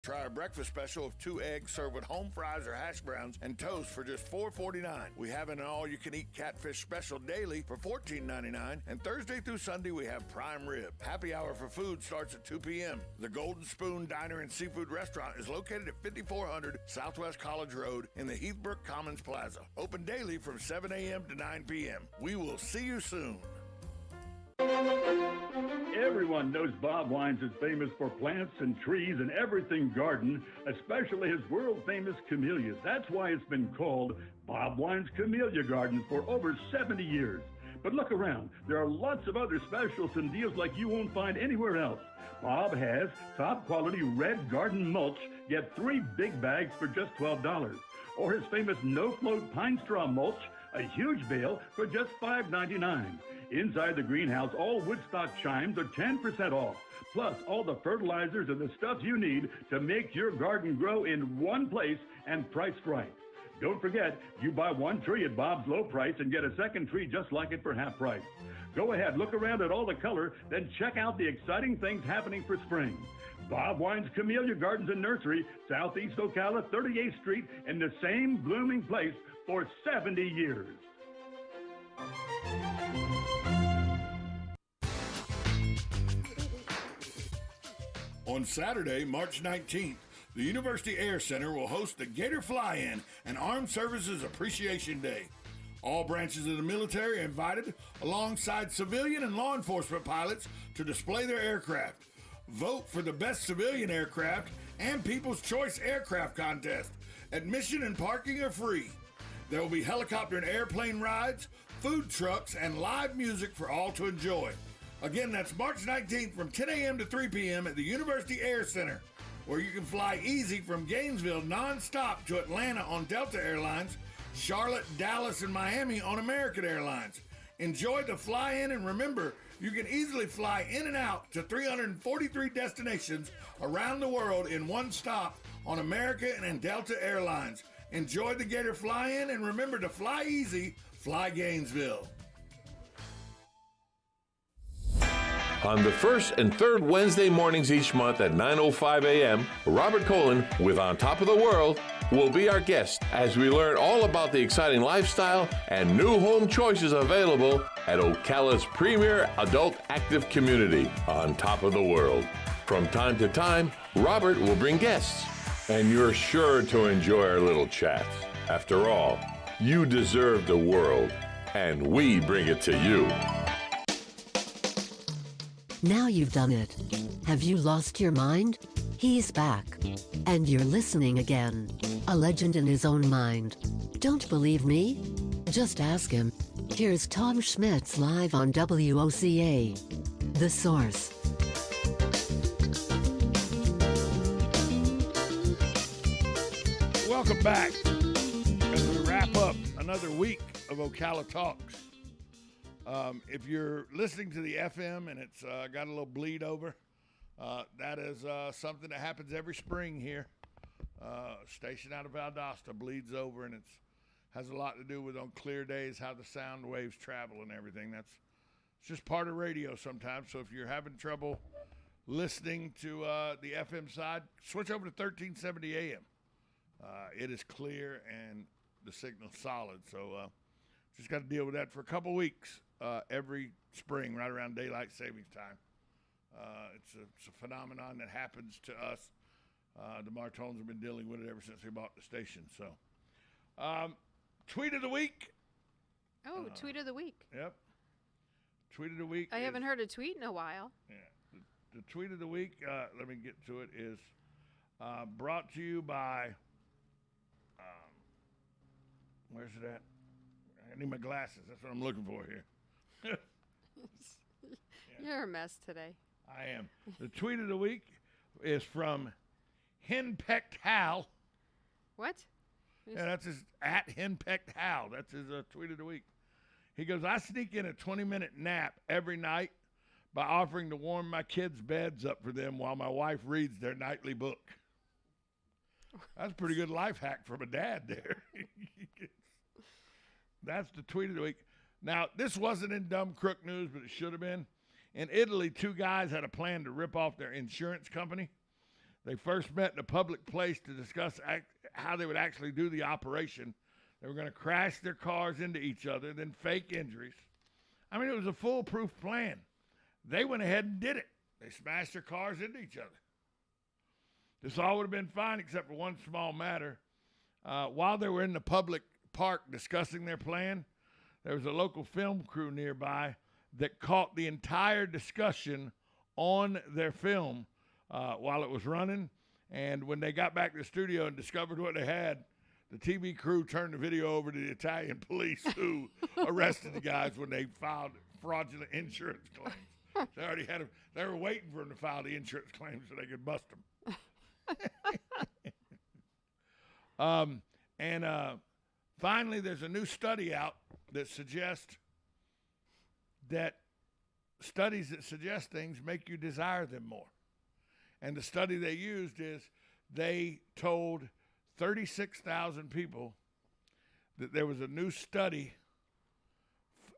Try our breakfast special of 2 eggs served with home fries or hash browns and toast for just $4.49. We have an all-you-can-eat catfish special daily for $14.99, and Thursday through Sunday we have prime rib. Happy hour for food starts at 2 p.m. The Golden Spoon Diner and Seafood Restaurant is located at 5400 Southwest College Road in the Heathbrook Commons Plaza. Open daily from 7 a.m. to 9 p.m. We will see you soon. Everyone knows Bob Wines is famous for plants and trees and everything garden, especially his world-famous camellias. That's why it's been called Bob Wines Camellia Gardens for over 70 years. But look around. There are lots of other specials and deals like you won't find anywhere else. Bob has top-quality red garden mulch. Get 3 big bags for just $12. Or his famous no-float pine straw mulch, a huge bale for just $5.99. Inside the greenhouse, all Woodstock chimes are 10% off. Plus, all the fertilizers and the stuff you need to make your garden grow in one place and priced right. Don't forget, you buy 1 tree at Bob's low price and get a second tree just like it for half price. Go ahead, look around at all the color, then check out the exciting things happening for spring. Bob Wines Camellia Gardens and Nursery, Southeast Ocala, 38th Street, in the same blooming place for 70 years. On Saturday, March 19th, the University Air Center will host the Gator Fly-In and Armed Services Appreciation Day. All branches of the military are invited, alongside civilian and law enforcement pilots, to display their aircraft. Vote for the best civilian aircraft and People's Choice Aircraft Contest. Admission and parking are free. There will be helicopter and airplane rides, food trucks, and live music for all to enjoy. Again, that's March 19th from 10 a.m. to 3 p.m. at the University Air Center, where you can fly easy from Gainesville nonstop to Atlanta on Delta Airlines, Charlotte, Dallas, and Miami on American Airlines. Enjoy the fly-in, and remember, you can easily fly in and out to 343 destinations around the world in one stop on American and Delta Airlines. Enjoy the Gator Fly-In, and remember to fly easy, fly Gainesville. On the first and third Wednesday mornings each month at 9:05 a.m., Robert Colin with On Top of the World will be our guest as we learn all about the exciting lifestyle and new home choices available at Ocala's premier adult active community, On Top of the World. From time to time, Robert will bring guests, and you're sure to enjoy our little chats. After all, you deserve the world, and we bring it to you. Now you've done it. Have you lost your mind? He's back. And you're listening again. A legend in his own mind. Don't believe me? Just ask him. Here's Tom Schmitz live on WOCA. The Source. Welcome back as we wrap up another week of Ocala Talks. If you're listening to the FM and it's got a little bleed over, that is something that happens every spring here. Station out of Valdosta bleeds over, and it has a lot to do with, on clear days, how the sound waves travel and everything. It's just part of radio sometimes. So if you're having trouble listening to the FM side, switch over to 1370 AM. It is clear and the signal's solid. So just got to deal with that for a couple weeks. Every spring, right around daylight savings time. It's a phenomenon that happens to us. The Martones have been dealing with it ever since they bought the station. So, tweet of the week. Oh, tweet of the week. Yep. Tweet of the week. I haven't heard a tweet in a while. Yeah. The tweet of the week, let me get to it, is brought to you by, where's it at? I need my glasses. That's what I'm looking for here. You're a mess today. I am. The tweet of the week is from Henpecked Hal. What? Yeah, that's his at Henpecked Hal. That's his tweet of the week. He goes, I sneak in a 20-minute nap every night by offering to warm my kids' beds up for them while my wife reads their nightly book. That's a pretty good life hack from a dad there. That's the tweet of the week. Now, this wasn't in Dumb Crook News, but it should have been. In Italy, 2 guys had a plan to rip off their insurance company. They first met in a public place to discuss how they would actually do the operation. They were going to crash their cars into each other, then fake injuries. I mean, it was a foolproof plan. They went ahead and did it. They smashed their cars into each other. This all would have been fine except for one small matter. While they were in the public park discussing their plan, there was a local film crew nearby that caught the entire discussion on their film while it was running. And when they got back to the studio and discovered what they had, the TV crew turned the video over to the Italian police who arrested the guys when they filed fraudulent insurance claims. They already had them. They were waiting for them to file the insurance claims so they could bust them. Finally, there's a new study out that suggests that studies that suggest things make you desire them more. And the study they used is they told 36,000 people that there was a new study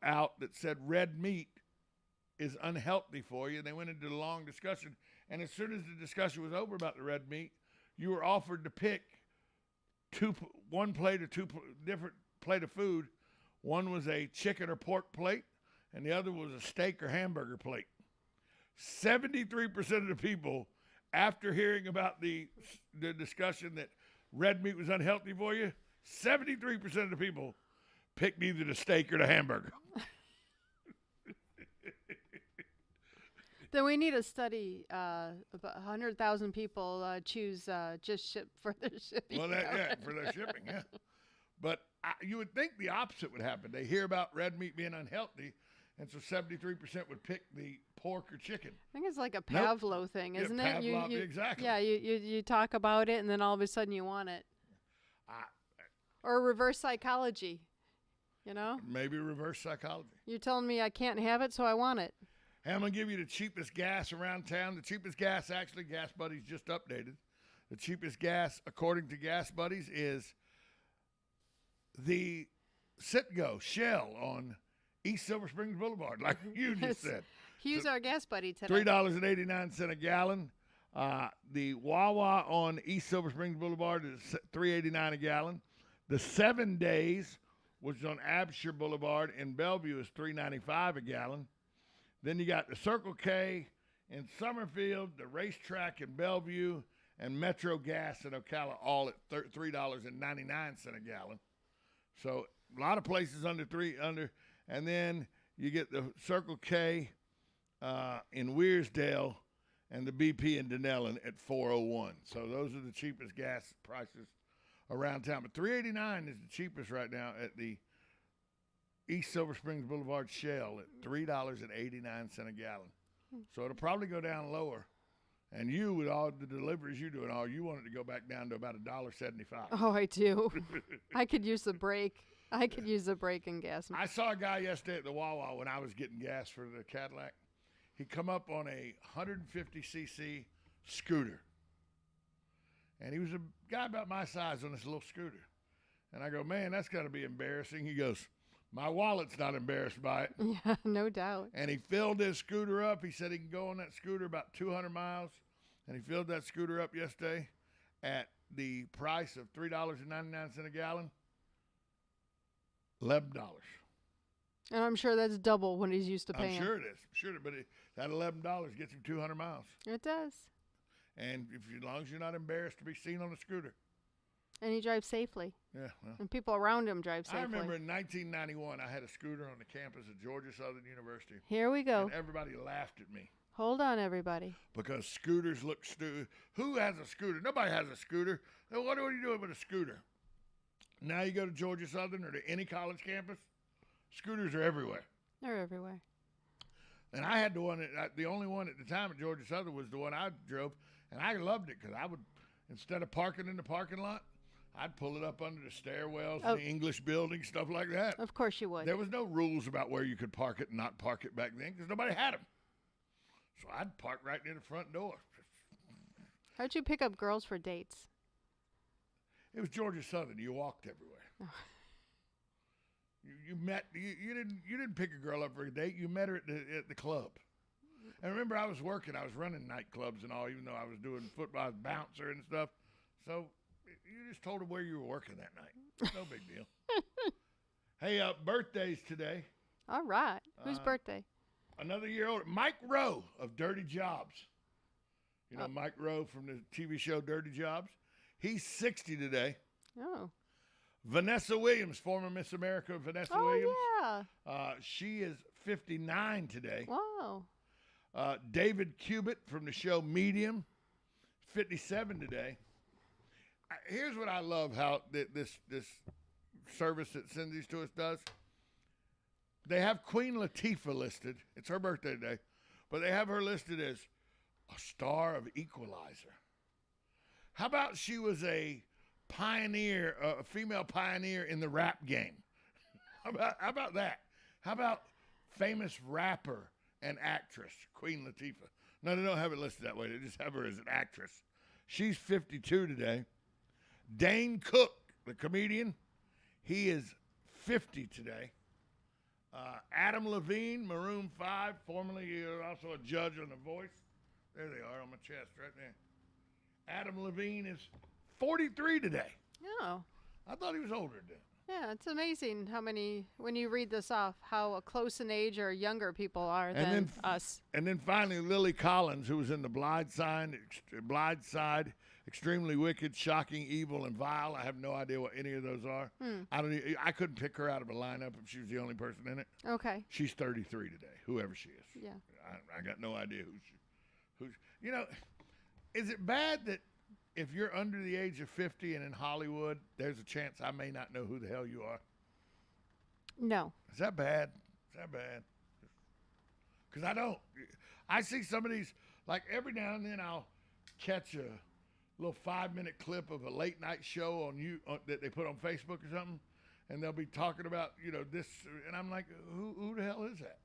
out that said red meat is unhealthy for you. And they went into a long discussion. And as soon as the discussion was over about the red meat, you were offered to pick one plate or two different plate of food. One was a chicken or pork plate, and the other was a steak or hamburger plate. 73% of the people, after hearing about the discussion that red meat was unhealthy for you, 73% of the people picked either the steak or the hamburger. Then we need a study. About 100,000 people choose just for their shipping. Well, for their shipping, yeah. But you would think the opposite would happen. They hear about red meat being unhealthy, and so 73% would pick the pork or chicken. I think it's like a Pavlov thing, isn't it? Pavlov, exactly. Yeah, you talk about it, and then all of a sudden you want it. Or reverse psychology, you know? Maybe reverse psychology. You're telling me I can't have it, so I want it. Hey, I'm going to give you the cheapest gas around town. The cheapest gas, actually, Gas Buddies just updated. The cheapest gas, according to Gas Buddies, is the Citgo Shell on East Silver Springs Boulevard, like you just said. Hugh's our gas buddy today. $3.89 a gallon. The Wawa on East Silver Springs Boulevard is $3.89 a gallon. The 7 Days, which is on Abshire Boulevard in Bellevue, is $3.95 a gallon. Then you got the Circle K in Summerfield, the Racetrack in Bellevue, and Metro Gas in Ocala, all at $3.99 a gallon. So a lot of places under. And then you get the Circle K in Weirsdale and the BP in Denellen at $4.01. So those are the cheapest gas prices around town. But $3.89 is the cheapest right now at the East Silver Springs Boulevard Shell at $3.89 a gallon. So it'll probably go down lower. And you, with all the deliveries you do and all, you want it to go back down to about $1.75. Oh, I do. I could use a break. I could use a break in gas. I saw a guy yesterday at the Wawa when I was getting gas for the Cadillac. He come up on a 150cc scooter. And he was a guy about my size on this little scooter. And I go, man, that's got to be embarrassing. He goes, my wallet's not embarrassed by it. Yeah, no doubt. And he filled his scooter up. He said he can go on that scooter about 200 miles. And he filled that scooter up yesterday at the price of $3.99 a gallon, $11. And I'm sure that's double what he's used to paying. I'm sure it is. Sure, but that $11 gets him 200 miles. It does. And as long as you're not embarrassed to be seen on the scooter. And he drives safely. Yeah. Well, and people around him drive safely. I remember in 1991, I had a scooter on the campus of Georgia Southern University. Here we go. And everybody laughed at me. Hold on, everybody. Because scooters look stupid. Who has a scooter? Nobody has a scooter. What are you doing with a scooter? Now you go to Georgia Southern or to any college campus, scooters are everywhere. They're everywhere. And I had the only one at the time at Georgia Southern was the one I drove, and I loved it because I would, instead of parking in the parking lot, I'd pull it up under the stairwells in the English building, stuff like that. Of course you would. There was no rules about where you could park it and not park it back then because nobody had them. So I'd park right near the front door. How'd you pick up girls for dates? It was Georgia Southern. You walked everywhere. Oh. You didn't pick a girl up for a date. You met her at the club. And remember, I was working. I was running nightclubs and all, even though I was doing football, I was bouncer and stuff. So you just told them where you were working that night. No big deal. Hey, birthdays today. All right. Whose birthday? Another year older. Mike Rowe of Dirty Jobs. You know Mike Rowe from the TV show Dirty Jobs? He's 60 today. Oh. Vanessa Williams, former Miss America Vanessa Williams. Yeah. She is 59 today. Wow. David Cubitt from the show Medium, 57 today. Here's what I love how this service that sends these to us does. They have Queen Latifah listed. It's her birthday today. But they have her listed as a star of Equalizer. How about she was a pioneer, a female pioneer in the rap game? How about that? How about famous rapper and actress, Queen Latifah? No, they don't have it listed that way. They just have her as an actress. She's 52 today. Dane Cook, the comedian, he is 50 today. Adam Levine, Maroon 5, formerly also a judge on The Voice. There they are on my chest right there. Adam Levine is 43 today. Oh. I thought he was older than that. Yeah, it's amazing how many, when you read this off, how close in age or younger people are than us. And then finally, Lily Collins, who was in The Blind Side, Extremely Wicked, Shocking, Evil, and Vile. I have no idea what any of those are. I couldn't pick her out of a lineup if she was the only person in it. Okay. She's 33 today, whoever she is. Yeah. I got no idea who's. You know, is it bad that if you're under the age of 50 and in Hollywood, there's a chance I may not know who the hell you are? No. Is that bad? Is that bad? Because I don't. I see some of these, like every now and then I'll catch a little 5-minute clip of a late night show that they put on Facebook or something, and they'll be talking about, this, and I'm like, who the hell is that?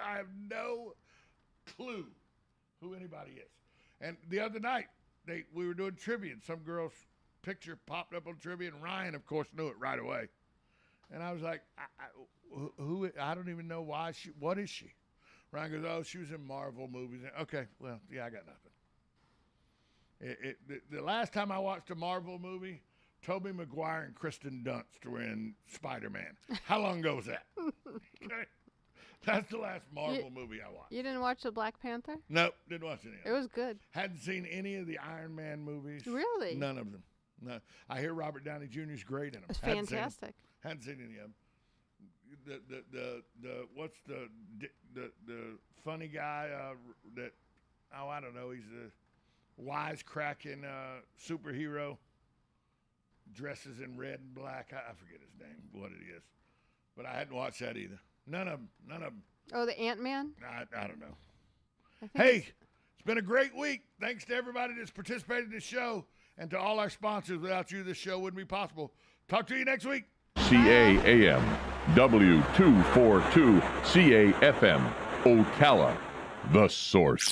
I have no clue who anybody is. And the other night, we were doing trivia, and some girl's picture popped up on trivia, and Ryan, of course, knew it right away. And I was like, I don't even know why what is she? Ryan goes, oh, she was in Marvel movies. Okay, well, yeah, I got nothing. The last time I watched a Marvel movie, Tobey Maguire and Kristen Dunst were in Spider-Man. How long ago was that? Okay. That's the last Marvel movie I watched. You didn't watch the Black Panther? Nope, didn't watch any of it. It was good. Hadn't seen any of the Iron Man movies. Really? None of them. No. I hear Robert Downey Jr. is great in them. It's fantastic. Hadn't seen any of them. What's the funny guy that, I don't know, he's a wisecracking superhero, dresses in red and black. I forget his name, what it is. But I hadn't watched that either. None of them. Oh, the Ant-Man? I don't know. Hey, it's been a great week. Thanks to everybody that's participated in the show and to all our sponsors. Without you, this show wouldn't be possible. Talk to you next week. CAAM, W242, CAFM, Ocala, The Source.